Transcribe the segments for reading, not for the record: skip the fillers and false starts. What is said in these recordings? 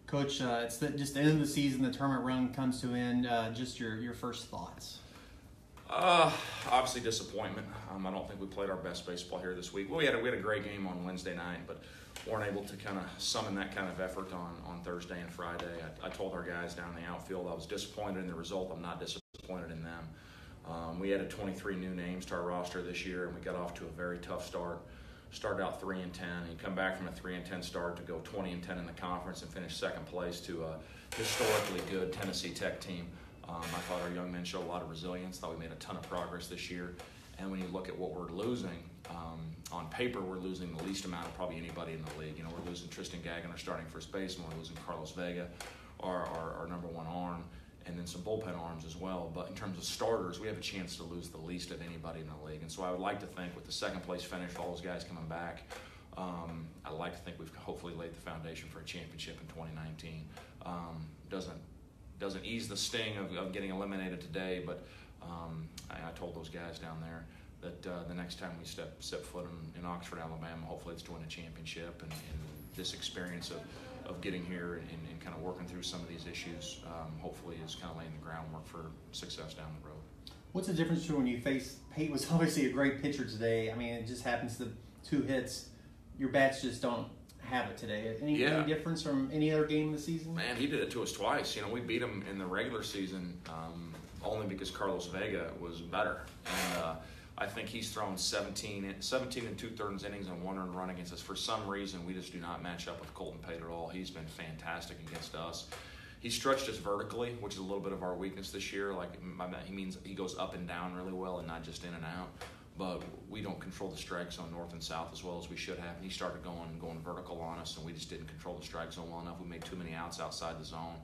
Coach, it's just the end of the season. The tournament run comes to an end. Just your first thoughts. Obviously disappointment. I don't think we played our best baseball here this week. Well, we had a great game on Wednesday night, but weren't able to kind of summon that kind of effort on Thursday and Friday. I told our guys down in the outfield I was disappointed in the result. I'm not disappointed in them. We added 23 new names to our roster this year, and we got off to a very tough start. Started out 3-10, and you come back from a 3-10 start to go 20-10 in the conference and finish second place to a historically good Tennessee Tech team. I thought our young men showed a lot of resilience. Thought we made a ton of progress this year. And when you look at what we're losing, on paper we're losing the least amount of probably anybody in the league. We're losing Tristan Gagnon, our starting first baseman. We're losing Carlos Vega, our number one arm, and then some bullpen arms as well. But in terms of starters, we have a chance to lose the least of anybody in the league. And so I would like to think with the second place finish, all those guys coming back, I'd like to think we've hopefully laid the foundation for a championship in 2019. Doesn't ease the sting of getting eliminated today, but I told those guys down there that the next time we step foot in Oxford, Alabama, hopefully it's to win a championship, and this experience of getting here and kind of working through some of these issues hopefully is kind of laying the groundwork for success down the road. What's the difference between when you face Pate was obviously a great pitcher today. I mean, it just happens the 2 hits, your bats just don't have it today. Any difference from any other game of the season? Man, he did it to us twice. We beat him in the regular season only because Carlos Vega was better. And I think he's thrown 17 and 2/3 innings and 1 earned run against us. For some reason, we just do not match up with Colton Pate at all. He's been fantastic against us. He stretched us vertically, which is a little bit of our weakness this year. He means he goes up and down really well and not just in and out. But we don't control the strike zone north and south as well as we should have. And he started going vertical on us, and we just didn't control the strike zone well enough. We made too many outs outside the zone,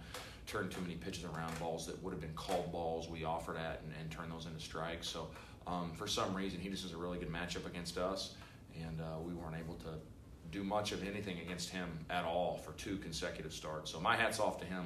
turned too many pitches around, balls that would have been called balls we offered at, and turned those into strikes. So for some reason, he just is a really good matchup against us, and we weren't able to do much of anything against him at all for 2 consecutive starts. So my hat's off to him.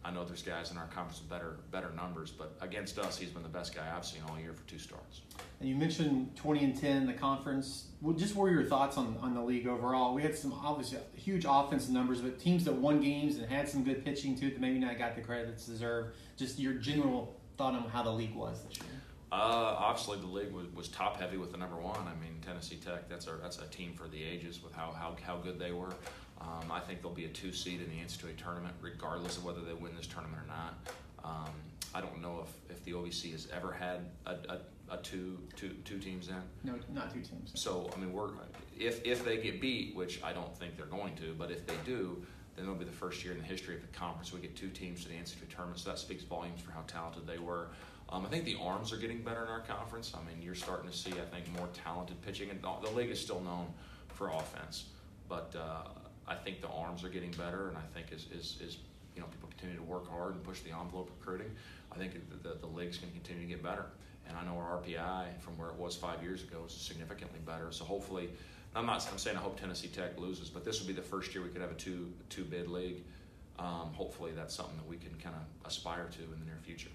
I know there's guys in our conference with better numbers, but against us, he's been the best guy I've seen all year for 2 starts. And you mentioned 20-10 in the conference. Just what were your thoughts on the league overall? We had some obviously huge offensive numbers, but teams that won games and had some good pitching too that maybe not got the credit it's deserved. Just your general thought on how the league was this year. Obviously, the league was top heavy with the number one. I mean, Tennessee Tech. That's a team for the ages with how good they were. I think they'll be a 2 seed in the NCAA tournament, regardless of whether they win this tournament or not. I don't know if the OVC has ever had a two teams in. No, not 2 teams. So I mean, if they get beat, which I don't think they're going to, but if they do, then it'll be the first year in the history of the conference we get 2 teams to the NCAA tournament. So that speaks volumes for how talented they were. I think the arms are getting better in our conference. I mean, you're starting to see, I think, more talented pitching. And the league is still known for offense, but I think the arms are getting better. And I think as people continue to work hard and push the envelope recruiting, I think the league's going to continue to get better. And I know our RPI from where it was 5 years ago is significantly better. So hopefully, I'm saying I hope Tennessee Tech loses, but this will be the first year we could have a two bid league. Hopefully, that's something that we can kind of aspire to in the near future.